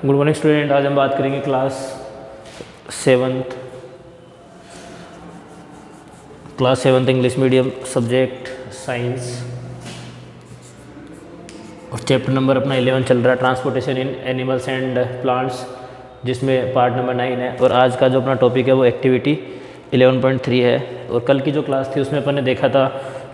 Good morning student. आज हम बात करेंगे class seventh English medium subject science और चैप्टर नंबर अपना 11 चल रहा है, transportation in animals and plants, जिसमें पार्ट नंबर 9 है। और आज का जो अपना टॉपिक है वो एक्टिविटी 11.3 है। और कल की जो क्लास थी उसमें अपन ने देखा था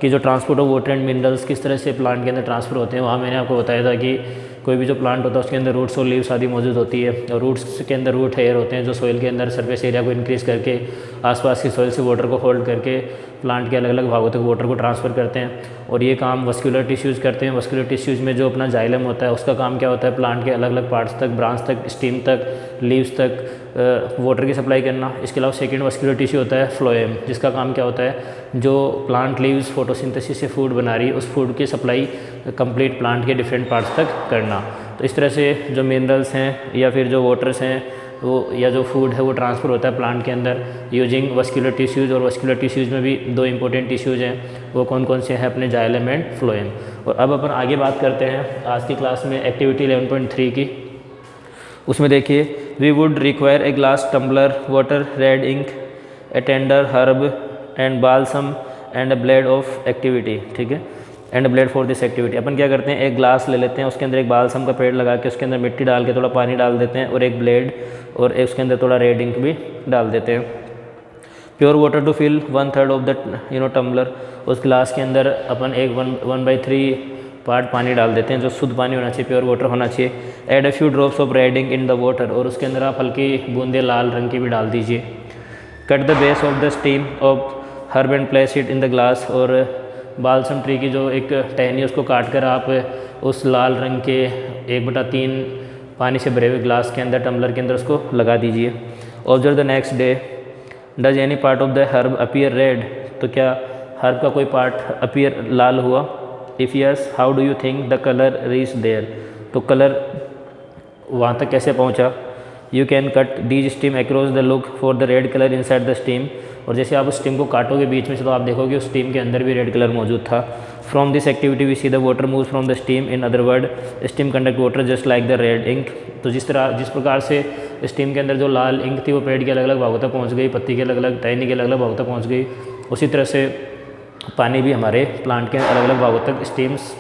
कि जो transport of water and minerals किस तरह से प्लांट के अंदर ट्रांसफ़र होते हैं। वहाँ मैंने आपको बताया था कि कोई भी जो प्लांट होता है उसके अंदर रूट्स और लीव्स आदि मौजूद होती है, और रूट्स के अंदर रूट हेयर होते हैं जो सोइल के अंदर सरफेस एरिया को इंक्रीज़ करके आसपास की सोइल से वाटर को होल्ड करके प्लांट के अलग अलग भागों तक वाटर को ट्रांसफ़र करते हैं। और ये काम वस्कुलर टिश्यूज़ करते हैं। वस्कुलर टिश्यूज़ में जो अपना जाइलम होता है उसका काम क्या होता है, प्लांट के अलग अलग पार्ट्स तक, ब्रांच तक, स्टीम तक, लीव्स तक वाटर की सप्लाई करना। इसके अलावा सेकेंड वस्कुलर टिश्यू होता है फ्लोएम, जिसका काम क्या होता है, जो प्लांट लीव्स फोटोसिंथेसिस से फूड बना रही है उस फूड की सप्लाई कंप्लीट प्लांट के डिफरेंट पार्ट्स तक करना। तो इस तरह से जो मिनरल्स हैं या फिर जो वाटर्स हैं वो या जो फूड है वो ट्रांसफ़र होता है प्लांट के अंदर यूजिंग वस्कुलर टिश्यूज़। और वस्कुलर टिश्यूज़ में भी दो इंपॉर्टेंट टिश्यूज़ हैं, वो कौन कौन से हैं, अपने जाइलम एंड फ्लोएम। और अब अपन आगे बात करते हैं आज की क्लास में एक्टिविटी 11.3 की। उसमें देखिए, we would require a glass tumbler, water, red ink, a tender herb and balsam and a blade of activity. ठीक है, and blade for this activity. अपन क्या करते हैं, एक ग्लास ले लेते हैं, उसके अंदर एक बालसम का पेड़ लगा के उसके अंदर मिट्टी डाल के थोड़ा पानी डाल देते हैं, और एक ब्लेड और उसके अंदर थोड़ा रेड इंक भी डाल देते हैं। Pure water to fill 1/3 of the tumbler. उस ग्लास के अंदर अपन एक 1/3 पार्ट पानी डाल देते हैं, जो शुद्ध पानी होना चाहिए, प्योर वाटर होना चाहिए। Add a few drops of red ink in the water, और उसके अंदर आप हल्की बूंदे लाल रंग की भी डाल दीजिए। Cut the base of the steam of herb and place it in the glass, और बालसम ट्री की जो एक टहनी है उसको काट कर आप उस लाल रंग के 1/3 पानी से भरे हुए ग्लास के अंदर, टम्बलर के अंदर उसको लगा दीजिए। Observe the next day, does any part of the herb appear red, तो क्या हर्ब का कोई पार्ट अपीयर लाल हुआ? If yes, how do you think the colour reach there, तो कलर वहाँ तक कैसे पहुँचा? You can cut these stem across the look for the red colour inside the stem, और जैसे आप उस स्टीम को काटोगे बीच में से तो आप देखोगे उस स्टीम के अंदर भी रेड कलर मौजूद था। From this activity we see the water move from the stem, in other word stem conduct water just like the red ink. तो जिस प्रकार से स्टीम के अंदर जो लाल इंक थी वो पेड़ के अलग अलग भागों तक पहुँच गई, पत्ती के अलग अलग, टहनी के अलग अलग भागों तक पहुँच गई, उसी तरह से पानी भी हमारे प्लांट के अलग अलग भागों तक स्टीम्स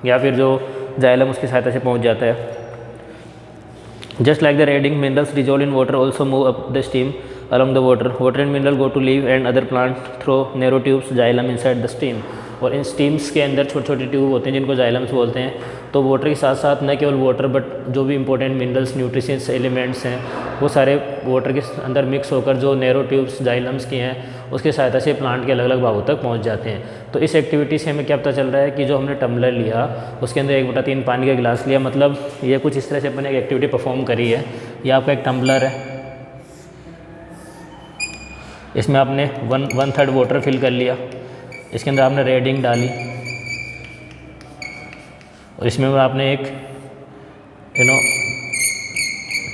या फिर जो जाइलम उसकी सहायता से पहुँच जाता है। Just like the red ink, minerals dissolved in water also move up the steam along the water. Water and mineral go to leaf and other plant through narrow tubes, xylem inside the steam. और इन stems के अंदर छोटे छोटे tube होते हैं जिनको जाइलम्स बोलते हैं। तो वाटर के साथ साथ न केवल वाटर बट जो भी इंपॉर्टेंट मिनरल्स, न्यूट्रिशंस एलिमेंट्स हैं वो सारे वाटर के अंदर मिक्स होकर जो नैरो ट्यूब्स जाइलम्स की हैं उसकी सहायता से प्लांट के अलग अलग भागों तक पहुंच जाते हैं। तो इस एक्टिविटी से हमें क्या पता चल रहा है कि जो हमने टम्बलर लिया उसके अंदर 1/3 पानी का गिलास लिया, मतलब ये कुछ इस तरह से अपने एक एक्टिविटी परफॉर्म करी है। ये आपका एक टम्बलर है, इसमें आपने 1/3 वाटर फिल कर लिया, इसके अंदर आपने रेड इंक डाली और इसमें आपने एक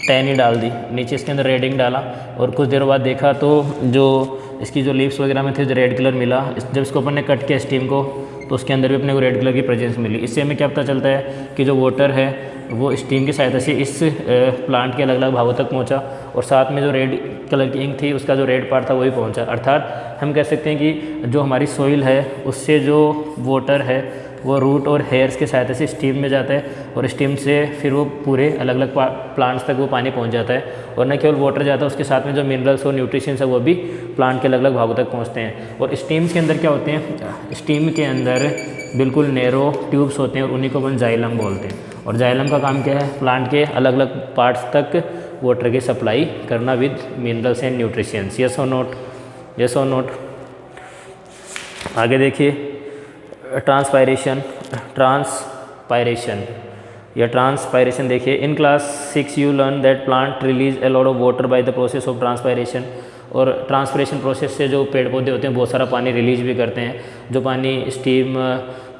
टहनी डाल दी, नीचे इसके अंदर रेड इंक डाला, और कुछ देर बाद देखा तो जो इसकी जो लीव्स वगैरह में थे जो रेड कलर मिला। जब इसको अपन ने कट किया स्टीम को तो उसके अंदर भी अपने को रेड कलर की प्रेजेंस मिली। इससे हमें क्या पता चलता है कि जो वाटर है वो स्टीम की सहायता से इस प्लांट के अलग अलग भागों तक पहुंचा, और साथ में जो रेड कलर की इंक थी उसका जो रेड पार्ट था वही पहुंचा। अर्थात हम कह सकते हैं कि जो हमारी सोइल है उससे जो वाटर है वो रूट और हेयर्स की सहायता से स्टीम में जाता है, और स्टीम से फिर वो पूरे अलग अलग प्लांट्स तक वो पानी पहुंच जाता है। और न केवल वाटर जाता है, उसके साथ में जो मिनरल्स और न्यूट्रिशंस है वो भी प्लांट के अलग अलग भागों तक पहुंचते हैं। और स्टीम्स के अंदर क्या होते हैं, स्टीम के अंदर बिल्कुल नैरो ट्यूब्स होते हैं और उन्हीं को अपन जाइलम बोलते हैं। और जाइलम का काम क्या है, प्लांट के अलग अलग पार्ट्स तक वाटर की सप्लाई करना with minerals and nutritions. Yes और नोट, यस और नोट। आगे देखिए, ट्रांसपायरेशन या ट्रांसपायरेशन देखिए, in class 6 you learn that plant release a lot of water bye the process of transpiration. और ट्रांसपायरेशन प्रोसेस से जो पेड़ पौधे होते हैं बहुत सारा पानी रिलीज भी करते हैं। जो पानी स्टीम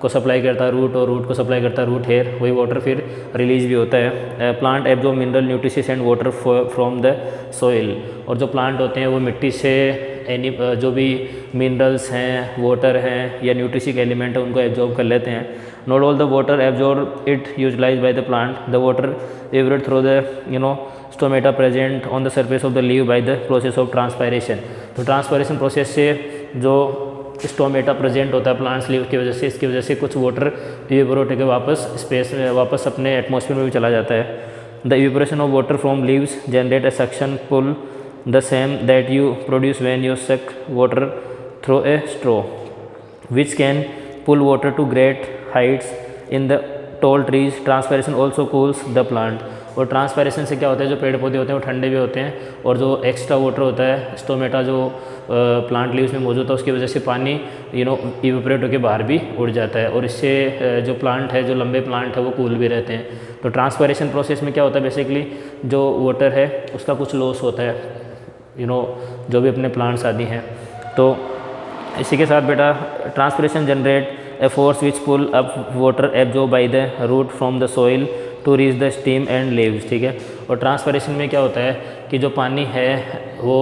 को सप्लाई करता है रूट, और रूट को सप्लाई करता है रूट हेयर, वही वाटर फिर रिलीज भी होता है। Plant absorb mineral nutritions and water from the soil, और जो प्लांट होते हैं वो मिट्टी से एनी जो भी मिनरल्स हैं, वाटर हैं या न्यूट्रिशिक एलिमेंट है उनको एब्जॉर्ब कर लेते हैं। Not all the water absorb it utilise by the plant, the water evaporate through the stomata present on the surface of the leave by the process of transpiration. तो transpiration process से जो stomata present होता है plants leave की वजह से, इसकी वजह से कुछ वाटर इवेपोरेट होकर वापस स्पेस में वापस अपने एटमॉस्फेयर में भी चला जाता है। The evaporation of water from leaves generate a suction pull the same that you produce when you suck water through a straw which can pull water to great heights in the tall trees. Transpiration also cools the plant. और transpiration से क्या होता है, जो पेड़ पौधे होते हैं वो ठंडे भी होते हैं और जो एक्स्ट्रा वाटर होता है स्टोमेटा जो प्लांट लीव्स में मौजूद होता है उसकी वजह से पानी इवेपोरेट होकर बाहर भी उड़ जाता है और इससे जो प्लांट है, जो लंबे प्लांट है वो कूल भी रहते हैं। तो ट्रांसपायरेशन प्रोसेस में क्या होता है, बेसिकली जो वाटर है उसका कुछ लॉस होता है जो भी अपने प्लांट्स आदि हैं। तो इसी के साथ बेटा transpiration generate a force which pull up water absorb by the root from the soil to reach the stem and leaves. ठीक है। और ट्रांसपिरेशन में क्या होता है कि जो पानी है वो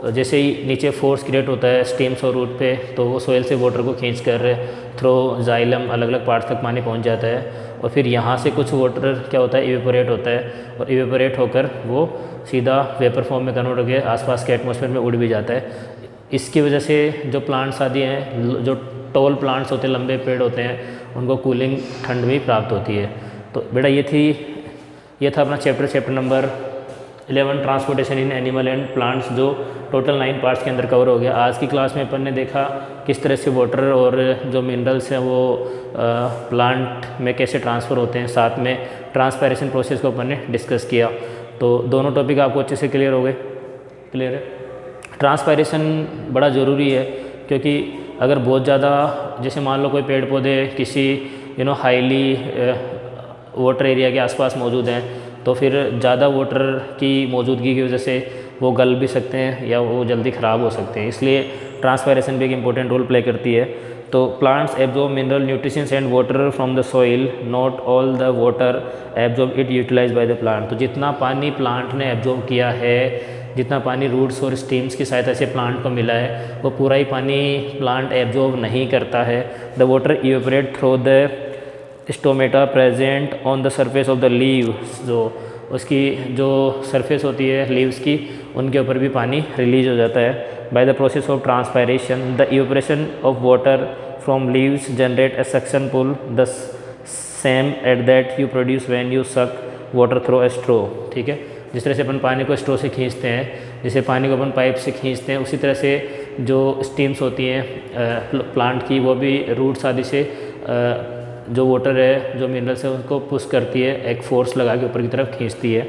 जैसे ही नीचे फोर्स क्रिएट होता है स्टीम्स और रूट पे, तो वो सॉइल से वाटर को खींच कर थ्रो जाइलम अलग अलग पार्ट्स तक पानी पहुंच जाता है और फिर यहाँ से कुछ वाटर क्या होता है इवेपोरेट होता है और इवेपोरेट होकर वो सीधा वेपर फॉर्म में कन्वर्ट होकर आसपास के एटमॉस्फेयर में उड़ भी जाता है। इसकी वजह से जो प्लांट्स आदि हैं, जो टॉल प्लांट्स होते हैं, लंबे पेड़ होते हैं, उनको कूलिंग ठंड भी प्राप्त होती है। तो बेटा ये था अपना chapter number 11 transportation in animal and plants, जो टोटल 9 पार्ट्स के अंदर कवर हो गया। आज की क्लास में अपन ने देखा किस तरह से वाटर और जो मिनरल्स हैं वो प्लांट में कैसे ट्रांसफ़र होते हैं, साथ में ट्रांसपायरेशन प्रोसेस को अपन ने डिस्कस किया। तो दोनों टॉपिक आपको अच्छे से क्लियर हो गए? क्लियर है। ट्रांसपायरेशन बड़ा ज़रूरी है क्योंकि अगर बहुत ज़्यादा, जैसे मान लो कोई पेड़ पौधे किसी हाईली वाटर एरिया के आसपास मौजूद हैं, तो फिर ज़्यादा वाटर की मौजूदगी की वजह से वो गल भी सकते हैं या वो जल्दी ख़राब हो सकते हैं। इसलिए ट्रांसपायरेशन भी एक इम्पोर्टेंट रोल प्ले करती है। तो plants absorb mineral nutritions and water from the soil, not all the water absorb it utilise by the plant. तो जितना पानी प्लांट ने एब्जॉर्ब किया है, जितना पानी रूट्स और स्टीम्स की सहायता से प्लांट को मिला है, वो पूरा ही पानी प्लांट एब्जॉर्ब नहीं करता है। The water evaporate through the stomata present on the surface of the leaves, जो उसकी जो सरफेस होती है लीव्स की, उनके ऊपर भी पानी रिलीज हो जाता है। By the process of transpiration the evaporation of water from leaves generate a suction pull the same at that you produce when you suck water through a straw. ठीक है। जिस तरह से अपन पानी को स्ट्रॉ से खींचते हैं, जैसे पानी को अपन पाइप से खींचते हैं, उसी तरह से जो स्टीम्स होती हैं प्लांट की, वो भी रूट्स आदि से जो वाटर है, जो मिनरल्स है, उनको पुश करती है, एक फोर्स लगा के ऊपर की तरफ खींचती है।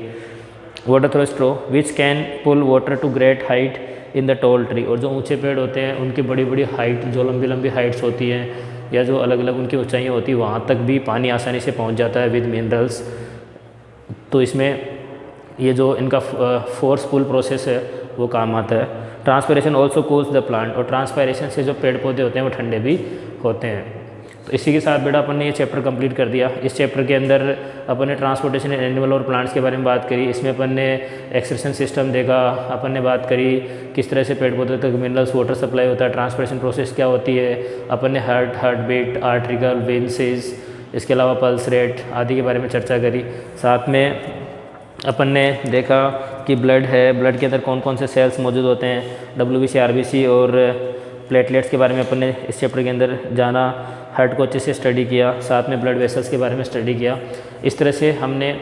Water through straw which can pull water to great height in the tall tree. और जो ऊंचे पेड़ होते हैं उनकी बड़ी बड़ी हाइट, जो लंबी लंबी हाइट्स होती हैं या जो अलग अलग उनकी ऊंचाइयाँ होती हैं, वहाँ तक भी पानी आसानी से पहुँच जाता है विद मिनरल्स। तो इसमें ये जो इनका फोर्स पुल प्रोसेस है वो काम आता है। Transpiration also cools the plant. और ट्रांसपायरेशन से जो पेड़ पौधे होते हैं वो ठंडे भी होते हैं। तो इसी के साथ बेटा अपन ने ये चैप्टर कंप्लीट कर दिया। इस चैप्टर के अंदर अपन ने ट्रांसपोर्टेशन इन एनिमल और प्लांट्स के बारे में बात करी। इसमें अपन ने एक्सक्रीशन सिस्टम देखा, अपन ने बात करी किस तरह से पेड़ पौधे तक मिनरल्स वाटर सप्लाई होता है, ट्रांसपोर्टेशन प्रोसेस क्या होती है, अपन ने हार्ट बीट, आर्ट्रिकल, वेन्सेस, इसके अलावा पल्स रेट आदि के बारे में चर्चा करी। साथ में अपन ने देखा कि ब्लड है, ब्लड के अंदर कौन कौन से सेल्स मौजूद होते हैं, WBC, RBC और प्लेटलेट्स के बारे में अपन ने इस चैप्टर के अंदर जाना। हार्ट को अच्छे से स्टडी किया, साथ में ब्लड वेसल्स के बारे में स्टडी किया। इस तरह से हमने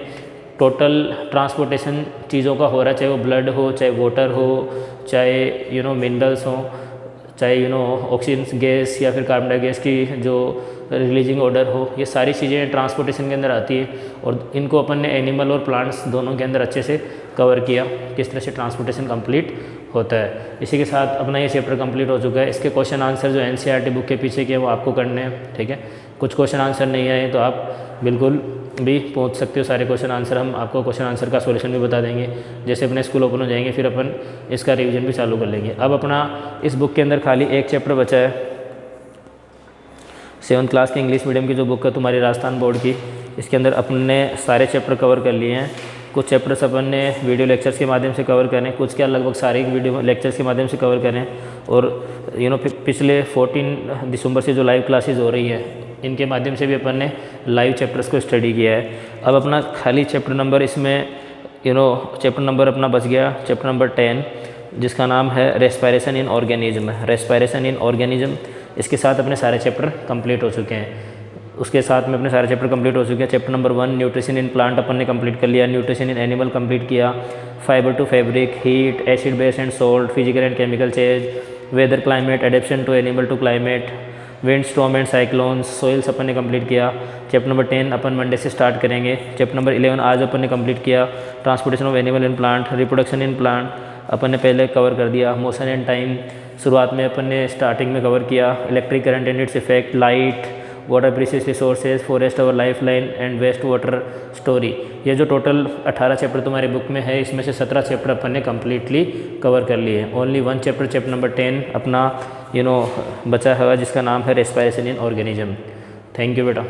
टोटल ट्रांसपोर्टेशन चीज़ों का हो रहा है, चाहे वो ब्लड हो, चाहे वाटर हो, चाहे मिनरल्स हो, चाहे ऑक्सीजन गैस या फिर कार्बन डाइऑक्साइड की जो रिलीजिंग ऑर्डर हो, ये सारी चीज़ें ट्रांसपोर्टेशन के अंदर आती है। और इनको अपन ने एनिमल और प्लांट्स दोनों के अंदर अच्छे से कवर किया, किस तरह से ट्रांसपोर्टेशन कंप्लीट होता है। इसी के साथ अपना ये चैप्टर कंप्लीट हो चुका है। इसके क्वेश्चन आंसर जो NCERT बुक के पीछे के वो आपको करने हैं। ठीक है। कुछ क्वेश्चन आंसर नहीं आए तो आप बिल्कुल भी पहुंच सकते हो सारे क्वेश्चन आंसर। हम आपको क्वेश्चन आंसर का सॉल्यूशन भी बता देंगे। जैसे अपने स्कूल ओपन हो जाएंगे फिर अपन इसका रिवीजन भी चालू कर लेंगे। अब अपना इस बुक के अंदर खाली एक चैप्टर बचा है, 7th क्लास की इंग्लिश मीडियम की जो बुक है तुम्हारी राजस्थान बोर्ड की, इसके अंदर अपने सारे चैप्टर कवर कर लिए हैं। कुछ चैप्टर्स अपन ने वीडियो लेक्चर्स के माध्यम से कवर करें, कुछ क्या लगभग सारे वीडियो लेक्चर्स के माध्यम से कवर करें। और पिछले 14 दिसंबर से जो लाइव क्लासेस हो रही है इनके माध्यम से भी अपन ने लाइव चैप्टर्स को स्टडी किया है। अब अपना खाली चैप्टर नंबर इसमें चैप्टर नंबर अपना बच गया, चैप्टर नंबर 10, जिसका नाम है रेस्पायरेशन इन ऑर्गेनिज्म। रेस्पायरेशन इन ऑर्गेनिज्म, इसके साथ अपने सारे चैप्टर कंप्लीट हो चुके हैं। उसके साथ में अपने सारे चैप्टर कंप्लीट हो चुके हैं। Chapter number 1 nutrition in plant अपन ने कंप्लीट कर लिया, न्यूट्रिशन इन एनिमल कंप्लीट किया, fibre to fabric, heat, acid base and salt, physical and chemical change, weather climate, adaptation to animal to climate, wind storm and cyclones, soils अपन ने complete किया। Chapter number 10 अपन Monday से start करेंगे। Chapter number 11 आज अपन ने complete किया, transportation of animal in plant, reproduction in plant अपन ने पहले कवर कर दिया। मोशन एंड टाइम शुरुआत में अपन ने स्टार्टिंग में कवर किया। Electric current and its effect, light, water precious resources, forest our life line and waste water story. ये जो टोटल 18 चैप्टर तुम्हारी बुक में है, इसमें से 17 चैप्टर अपन ने कम्प्लीटली कवर कर लिए। ओनली 1 चैप्टर, चैप्टर नंबर 10 अपना बचा हुआ, जिसका नाम है respiration in organism. Thank you बेटा।